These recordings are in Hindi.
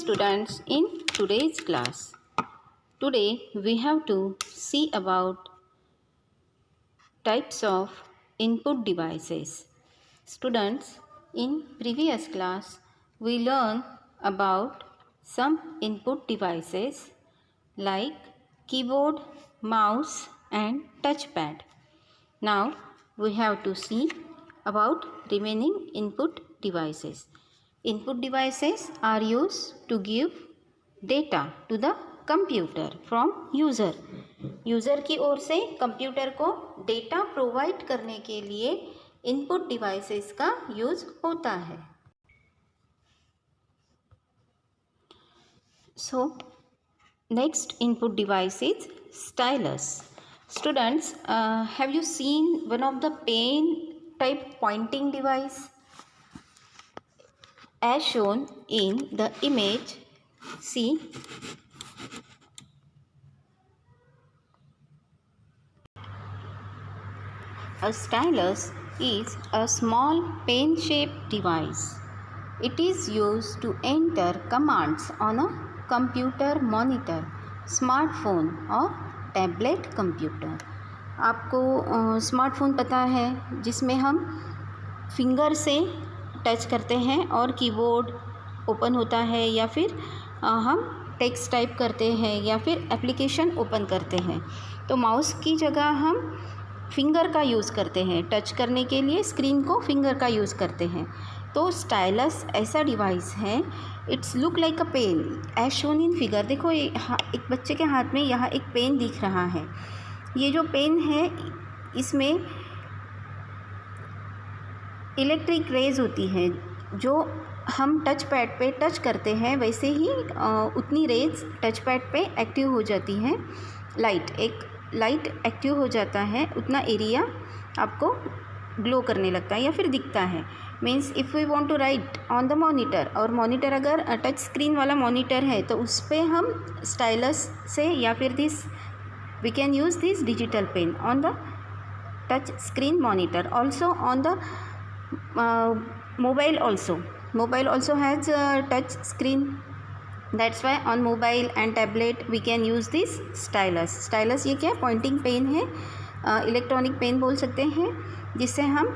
students in today's class. Today we have to see about types of input devices. Students, in previous class we learned about some input devices like keyboard, mouse and touchpad. Now we have to see about remaining input devices. Input devices are used to give data to the computer from user. User की ओर से कंप्यूटर को डेटा प्रोवाइड करने के लिए इनपुट डिवाइसेस का यूज़ होता है. So next input device is stylus. Students, have you seen one of the pen type pointing device? As shown in the image, see, a stylus is a small pen-shaped device. It is used to enter commands on a computer monitor, smartphone or tablet computer. आपको स्मार्टफोन पता है जिसमें हम फिंगर से टच करते हैं और कीबोर्ड ओपन होता है, या फिर हम टेक्स्ट टाइप करते हैं या फिर एप्लीकेशन ओपन करते हैं. तो माउस की जगह हम फिंगर का यूज़ करते हैं. टच करने के लिए स्क्रीन को फिंगर का यूज़ करते हैं. तो स्टाइलस ऐसा डिवाइस है. It's look like a pen as shown in figure. देखो एक बच्चे के हाथ में यहाँ एक पेन दिख रहा है. ये जो पेन है इसमें इलेक्ट्रिक रेज होती है. जो हम टच पैड पे टच करते हैं वैसे ही उतनी रेज टच पैड पे एक्टिव हो जाती हैं. लाइट एक्टिव हो जाता है, उतना एरिया आपको ग्लो करने लगता है या फिर दिखता है. Means if we want to write on the monitor, और मॉनिटर अगर टच स्क्रीन वाला मॉनिटर है तो उस पर हम स्टाइलस से या फिर we can use this digital pen on the touch screen monitor. Also on the mobile also has touch screen. That's why on mobile and tablet we can use this stylus. Stylus ये क्या है? पॉइंटिंग पेन है, इलेक्ट्रॉनिक पेन बोल सकते हैं, जिससे हम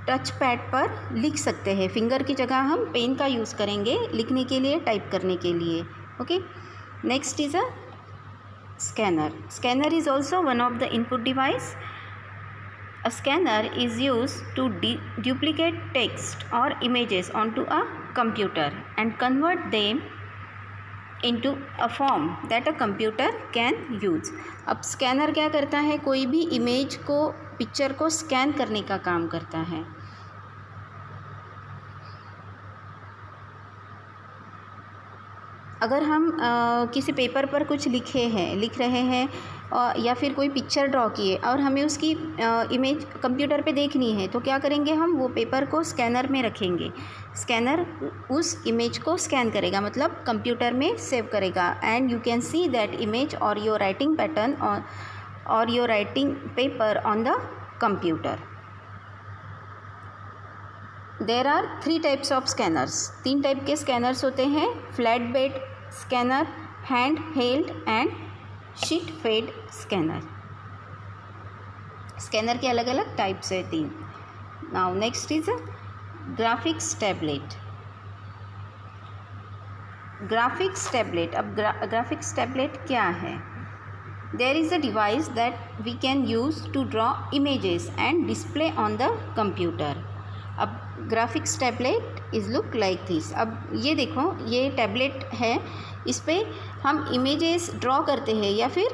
टच पैड पर लिख सकते हैं. फिंगर की जगह हम पेन का यूज़ करेंगे लिखने के लिए, टाइप करने के लिए. Okay, next is a scanner. Scanner is also one of the input device. A scanner is used to duplicate text or images onto a computer and convert them into a form that a computer can use. अब स्कैनर क्या करता है? कोई भी इमेज को, पिक्चर को स्कैन करने का काम करता है. अगर हम किसी पेपर पर कुछ लिख रहे हैं या फिर कोई पिक्चर ड्रॉ किए और हमें उसकी इमेज कंप्यूटर पे देखनी है, तो क्या करेंगे? हम वो पेपर को स्कैनर में रखेंगे. स्कैनर उस इमेज को स्कैन करेगा, मतलब कंप्यूटर में सेव करेगा, and you can see that image और योर राइटिंग पैटर्न और your writing paper on the computer. There are 3 types of scanners. 3 type के स्कैनर्स होते हैं: flat bed scanner, hand held and sheet fed scanner. Scanner के अलग अलग टाइप्स है 3. Now next is graphics tablet. Graphics tablet. अब ग्राफिक्स टैबलेट क्या है? There is a device that we can use to draw images and display on the computer. अब graphics tablet is look like this. अब ये देखो, ये टैबलेट है, इस पर हम इमेजेस ड्रॉ करते हैं या फिर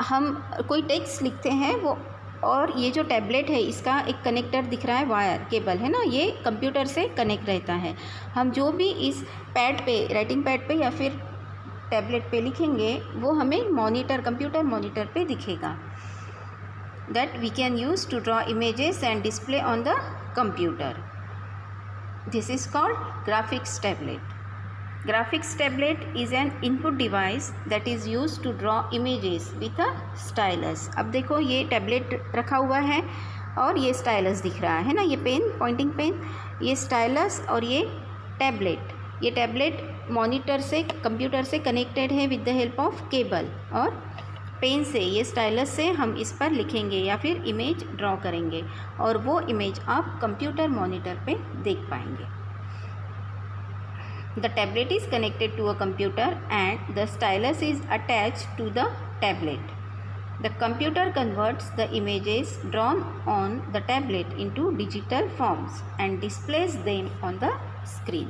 हम कोई टेक्स्ट लिखते हैं वो. और ये जो टैबलेट है इसका एक कनेक्टर दिख रहा है, वायर केबल है ना, ये कंप्यूटर से कनेक्ट रहता है. हम जो भी इस पैड पे, राइटिंग पैड पे या फिर टैबलेट पे लिखेंगे वो हमें कंप्यूटर मॉनिटर पे दिखेगा. that we can use to draw images and display on the computer. This is called graphics tablet. Graphics tablet is an input device that is used to draw images with a stylus. अब देखो ये टैबलेट रखा हुआ है और ये स्टाइलस दिख रहा है ना, ये पेन, पॉइंटिंग पेन, ये स्टाइलस और ये टैबलेट। ये टैबलेट मॉनिटर से, कंप्यूटर से कनेक्टेड है with the help of cable, और पेन से, ये स्टाइलस से हम इस पर लिखेंगे या फिर इमेज ड्रॉ करेंगे और वो इमेज आप कंप्यूटर मॉनिटर पे देख पाएंगे। The tablet is connected to a computer and the stylus is attached to the tablet. The computer converts the images drawn on the tablet into digital forms and displays them on the screen.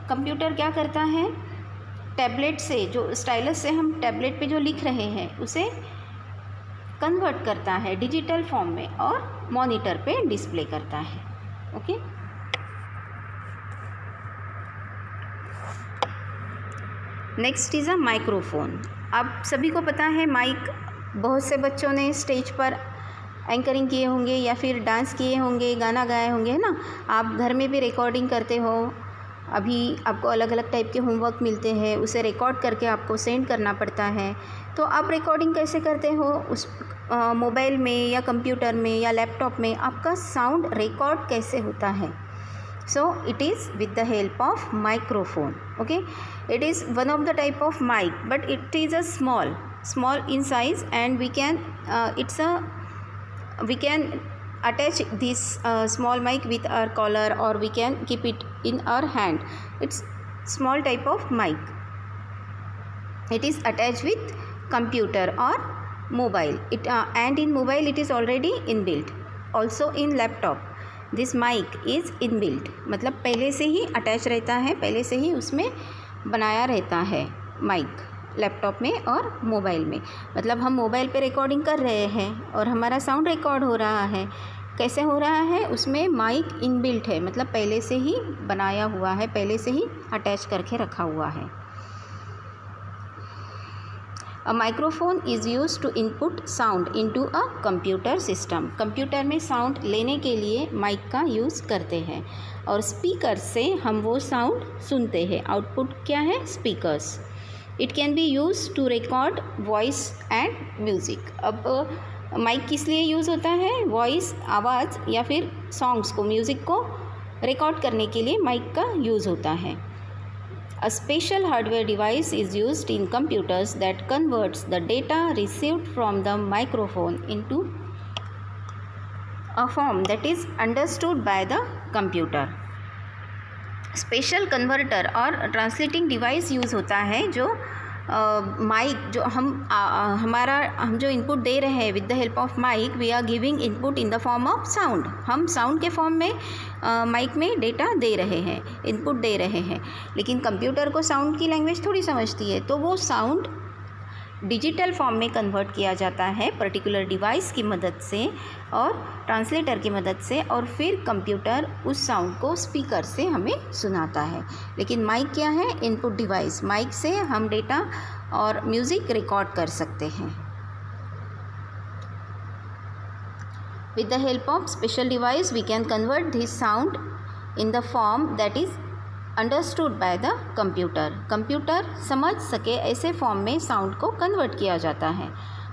Computer क्या करता है, टैबलेट से, जो स्टाइलस से हम टैबलेट पे जो लिख रहे हैं उसे कन्वर्ट करता है डिजिटल फॉर्म में और मॉनिटर पे डिस्प्ले करता है। Okay, next is a microphone. आप सभी को पता है माइक, बहुत से बच्चों ने स्टेज पर एंकरिंग किए होंगे या फिर डांस किए होंगे, गाना गाए होंगे, है ना। आप घर में भी रिकॉर्डिंग करते हो, अभी आपको अलग अलग टाइप के होमवर्क मिलते हैं, उसे रिकॉर्ड करके आपको सेंड करना पड़ता है। तो आप रिकॉर्डिंग कैसे करते हो, उस मोबाइल में या कंप्यूटर में या लैपटॉप में आपका साउंड रिकॉर्ड कैसे होता है। So it is with the help of microphone. Okay, it is one of the type of mic, but it is a small in size, and we can attach this small mic with our collar, or we can keep it in our hand. It's small type of mic. It is attached with computer or mobile. And in mobile it is already inbuilt. Also in laptop this mic is inbuilt, मतलब पहले से ही अटैच रहता है, पहले से ही उसमें बनाया रहता है माइक लैपटॉप में और मोबाइल में। मतलब हम मोबाइल पे रिकॉर्डिंग कर रहे हैं और हमारा साउंड रिकॉर्ड हो रहा है, कैसे हो रहा है, उसमें माइक इनबिल्ट है, मतलब पहले से ही बनाया हुआ है, पहले से ही अटैच करके रखा हुआ है। A microphone is used to input sound into a computer system. Computer में साउंड लेने के लिए माइक का यूज़ करते हैं और स्पीकर से हम वो साउंड सुनते हैं। आउटपुट क्या है, speakers. It can be use to record voice and music. अब माइक किस लिए यूज़ होता है, वॉइस, आवाज़ या फिर सॉन्ग्स को, म्यूज़िक को रिकॉर्ड करने के लिए माइक का यूज़ होता है। A special hardware device is used in computers that converts the data received from the microphone into a form that is understood by the computer. Special converter और ट्रांसलेटिंग डिवाइस यूज़ होता है जो माइक, जो हम जो इनपुट दे रहे हैं with the help of mic, we are giving input in the form of sound. हम साउंड के फॉर्म में माइक में डेटा दे रहे हैं, इनपुट दे रहे हैं, लेकिन कंप्यूटर को साउंड की लैंग्वेज थोड़ी समझती है, तो वो साउंड डिजिटल फॉर्म में कन्वर्ट किया जाता है पर्टिकुलर डिवाइस की मदद से और ट्रांसलेटर की मदद से, और फिर कंप्यूटर उस साउंड को स्पीकर से हमें सुनाता है। लेकिन माइक क्या है, इनपुट डिवाइस। माइक से हम डेटा और म्यूज़िक रिकॉर्ड कर सकते हैं। With the help of special device we can convert this sound in the form that is understood by the computer. Computer समझ सके ऐसे फॉर्म में साउंड को कन्वर्ट किया जाता है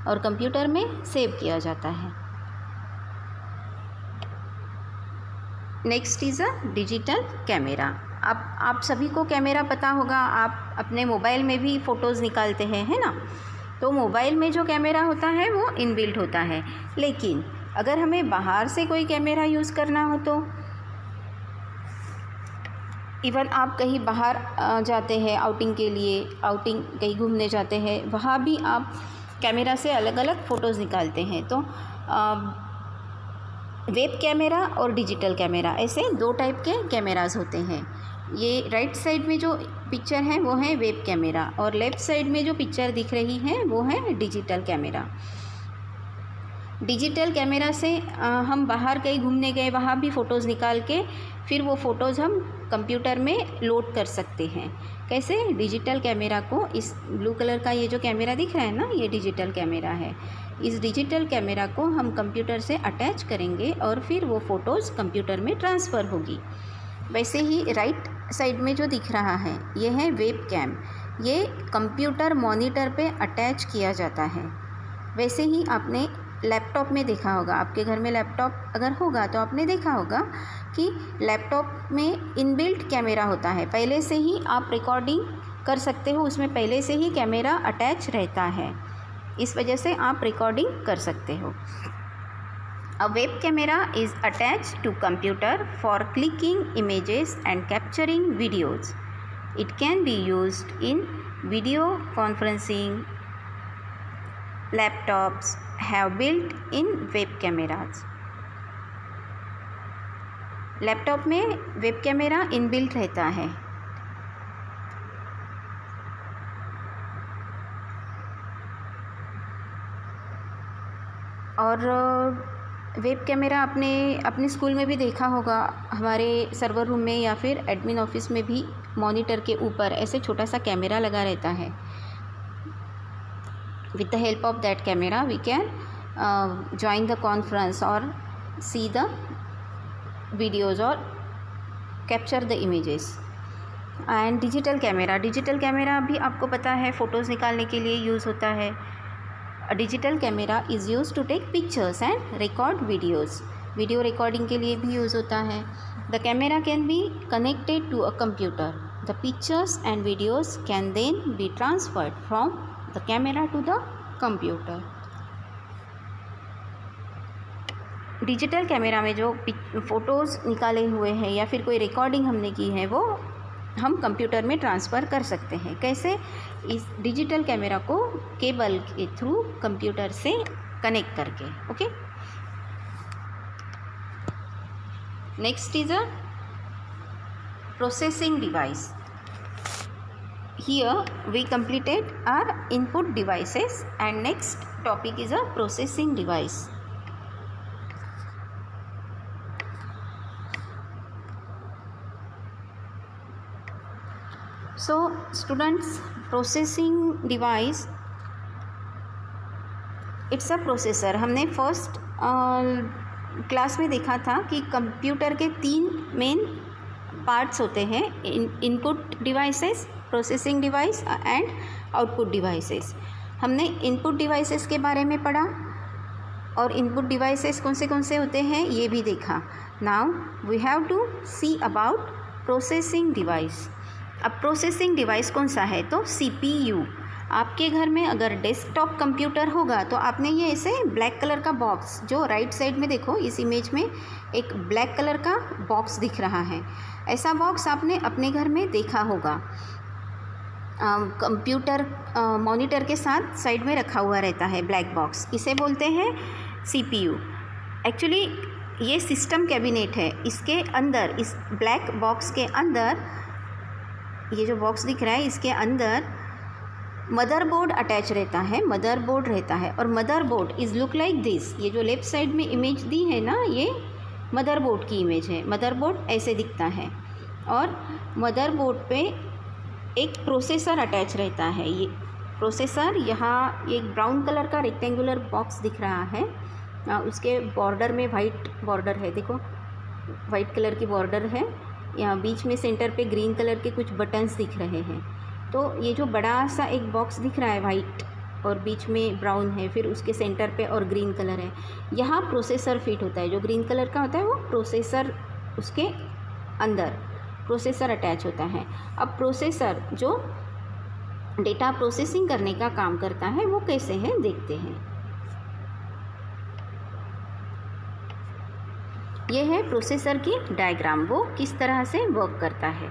और कंप्यूटर में सेव किया जाता है। Next is a digital camera. आप सभी को कैमरा पता होगा, आप अपने मोबाइल में भी फ़ोटोज़ निकालते हैं, है ना। तो मोबाइल में जो कैमरा होता है वो इनबिल्ट होता है, लेकिन अगर हमें बाहर से कोई कैमरा यूज़ करना हो तो इवन आप कहीं बाहर जाते हैं आउटिंग के लिए, कहीं घूमने जाते हैं, वहाँ भी आप कैमरा से अलग अलग फ़ोटोज़ निकालते हैं। तो वेब कैमरा और डिजिटल कैमरा, ऐसे दो टाइप के कैमरास होते हैं। ये राइट साइड में जो पिक्चर है वो है वेब कैमरा और लेफ़्ट साइड में जो पिक्चर दिख रही है वो है डिजिटल कैमरा। डिजिटल कैमरा से हम बाहर कहीं घूमने गए, वहाँ भी फ़ोटोज़ निकाल के फिर वो फ़ोटोज़ हम कंप्यूटर में लोड कर सकते हैं। कैसे, डिजिटल कैमरा को, इस ब्लू कलर का ये जो कैमरा दिख रहा है ना, ये डिजिटल कैमरा है। इस डिजिटल कैमरा को हम कंप्यूटर से अटैच करेंगे और फिर वो फ़ोटोज़ कंप्यूटर में ट्रांसफ़र होगी। वैसे ही राइट साइड में जो दिख रहा है ये है वेब कैम, ये कंप्यूटर मॉनिटर पे अटैच किया जाता है। वैसे ही आपने लैपटॉप में देखा होगा, आपके घर में लैपटॉप अगर होगा तो आपने देखा होगा कि लैपटॉप में इनबिल्ट कैमरा होता है। पहले से ही आप रिकॉर्डिंग कर सकते हो, उसमें पहले से ही कैमरा अटैच रहता है, इस वजह से आप रिकॉर्डिंग कर सकते हो। A web camera is attached to computer for clicking images and capturing videos. It can be used in video conferencing. Laptops have built-in web cameras. Laptop में वेब कैमरा इनबिल्ट रहता है। और वेब कैमरा आपने अपने स्कूल में भी देखा होगा, हमारे सर्वर रूम में या फिर एडमिन ऑफिस में भी मॉनिटर के ऊपर ऐसे छोटा सा कैमरा लगा रहता है। With the help of that camera we can join the conference और सी द वीडियोज़ और capture the images. And digital camera भी आपको पता है फ़ोटोज़ निकालने के लिए यूज़ होता है। A digital camera is used to take pictures and record videos. Video recording के लिए भी यूज़ होता है। The camera can be connected to a computer. The pictures and videos can then be transferred from the camera to the computer. Digital camera में जो फ़ोटोज़ निकाले हुए हैं या फिर कोई रिकॉर्डिंग हमने की है वो हम कंप्यूटर में ट्रांसफ़र कर सकते हैं। कैसे? इस डिजिटल कैमरा को केबल के थ्रू कंप्यूटर से कनेक्ट करके। Okay, next is a processing device. Here we completed our input devices and next topic is a processing device. So students, processing device it's a processor. हमने फर्स्ट क्लास में देखा था कि कंप्यूटर के 3 मेन पार्ट्स होते हैं, input devices, processing device and output devices. हमने इनपुट डिवाइसेस के बारे में पढ़ा और इनपुट डिवाइसेस कौन से होते हैं ये भी देखा। Now we have to see about processing device. अब प्रोसेसिंग डिवाइस कौन सा है? तो CPU। आपके घर में अगर डेस्कटॉप कंप्यूटर होगा तो आपने ये ऐसे ब्लैक कलर का बॉक्स, जो राइट साइड में देखो इस इमेज में एक ब्लैक कलर का बॉक्स दिख रहा है, ऐसा बॉक्स आपने अपने घर में देखा होगा। कंप्यूटर मॉनिटर के साथ साइड में रखा हुआ रहता है ब्लैक बॉक्स, इसे बोलते हैं CPU। एक्चुअली ये सिस्टम कैबिनेट है, इसके अंदर, इस ब्लैक बॉक्स के अंदर, ये जो बॉक्स दिख रहा है इसके अंदर मदरबोर्ड अटैच रहता है, मदरबोर्ड रहता है। और motherboard is look like this. ये जो लेफ़्ट साइड में इमेज दी है ना, ये मदरबोर्ड की इमेज है। मदरबोर्ड ऐसे दिखता है और मदरबोर्ड पे एक प्रोसेसर अटैच रहता है। ये प्रोसेसर, यहाँ एक ब्राउन कलर का रेक्टेंगुलर बॉक्स दिख रहा है, उसके बॉर्डर में वाइट बॉर्डर है, देखो वाइट कलर की बॉर्डर है। यहाँ बीच में सेंटर पे ग्रीन कलर के कुछ बटन्स दिख रहे हैं। तो ये जो बड़ा सा एक बॉक्स दिख रहा है वाइट और बीच में ब्राउन है, फिर उसके सेंटर पे और ग्रीन कलर है, यहाँ प्रोसेसर फिट होता है। जो ग्रीन कलर का होता है वो प्रोसेसर, उसके अंदर प्रोसेसर अटैच होता है। अब प्रोसेसर जो डेटा प्रोसेसिंग करने का काम करता है वो कैसे है देखते हैं। ये है प्रोसेसर की डायग्राम, वो किस तरह से वर्क करता है।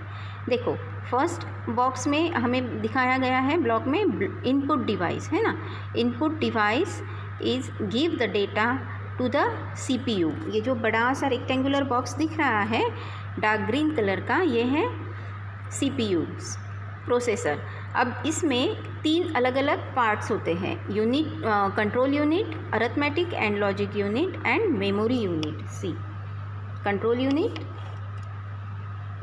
देखो फर्स्ट बॉक्स में हमें दिखाया गया है, ब्लॉक में इनपुट डिवाइस है ना। Input device is give the data to the CPU। ये जो बड़ा सा रेक्टेंगुलर बॉक्स दिख रहा है डार्क ग्रीन कलर का, ये है CPU प्रोसेसर। अब इसमें 3 अलग अलग पार्ट्स होते हैं, unit, control unit, arithmetic and logic unit and memory unit. See control unit,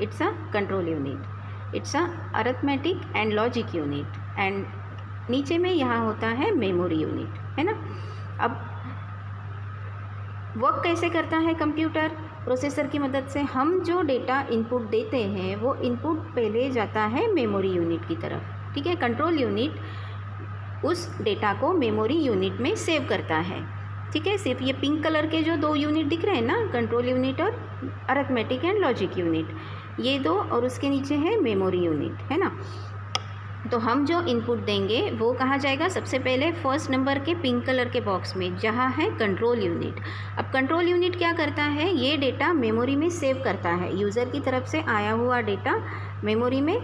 it's a control unit, it's a arithmetic and logic unit, and नीचे में यहाँ होता है मेमोरी यूनिट, है ना। अब वर्क कैसे करता है कंप्यूटर? प्रोसेसर की मदद से हम जो डेटा इनपुट देते हैं वो इनपुट पहले जाता है मेमोरी यूनिट की तरफ, ठीक है। कंट्रोल यूनिट उस डेटा को मेमोरी यूनिट में सेव करता है। ठीक है। सिर्फ ये पिंक कलर के जो 2 यूनिट दिख रहे हैं ना, कंट्रोल यूनिट और अरिथमेटिक एंड लॉजिक यूनिट, ये 2, और उसके नीचे है मेमोरी यूनिट, है ना। तो हम जो इनपुट देंगे वो कहाँ जाएगा, सबसे पहले फर्स्ट नंबर के पिंक कलर के बॉक्स में जहाँ है कंट्रोल यूनिट। अब कंट्रोल यूनिट क्या करता है, ये डेटा मेमोरी में सेव करता है, यूज़र की तरफ से आया हुआ डेटा मेमोरी में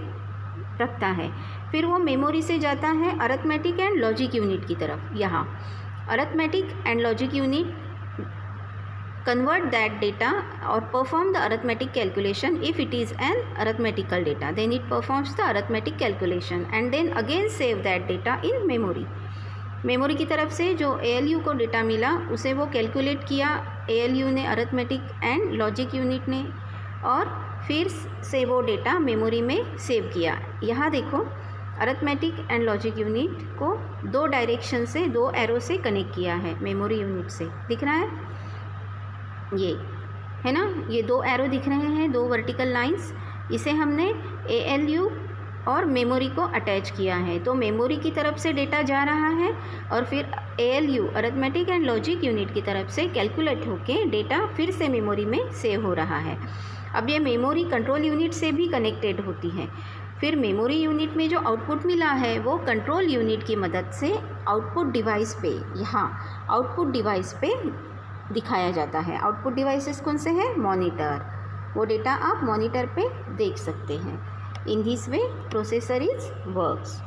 रखता है। फिर वो मेमोरी से जाता है अरिथमेटिक एंड लॉजिक यूनिट की तरफ। यहाँ arithmetic and logic unit convert that data or perform the arithmetic calculation. If it is an arithmetical data, then it performs the arithmetic calculation and then again save that data in memory. Memory की तरफ से जो ALU को डेटा मिला उसे वो कैलकुलेट किया ALU ने, अरिथमेटिक एंड लॉजिक यूनिट ने, और फिर से वो डेटा मेमोरी में सेव किया। यहाँ देखो अरिथमेटिक एंड लॉजिक यूनिट को 2 डायरेक्शन से, 2 एरो से कनेक्ट किया है मेमोरी यूनिट से, दिख रहा है ये, है ना। ये 2 एरो दिख रहे हैं, 2 वर्टिकल लाइंस, इसे हमने ALU और मेमोरी को अटैच किया है। तो मेमोरी की तरफ से डेटा जा रहा है और फिर ALU arithmetic and logic unit की तरफ से कैलकुलेट होके डेटा फिर से मेमोरी में सेव हो रहा है। अब ये मेमोरी कंट्रोल यूनिट से भी कनेक्टेड होती है। फिर मेमोरी यूनिट में जो आउटपुट मिला है वो कंट्रोल यूनिट की मदद से आउटपुट डिवाइस पे, यहाँ आउटपुट डिवाइस पे दिखाया जाता है। आउटपुट डिवाइसेस कौन से हैं, मॉनिटर, वो डेटा आप मॉनिटर पे देख सकते हैं। In this way processor is works.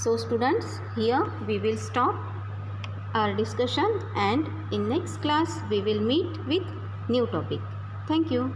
So students, here we will stop our discussion and in next class we will meet with new topic. Thank you.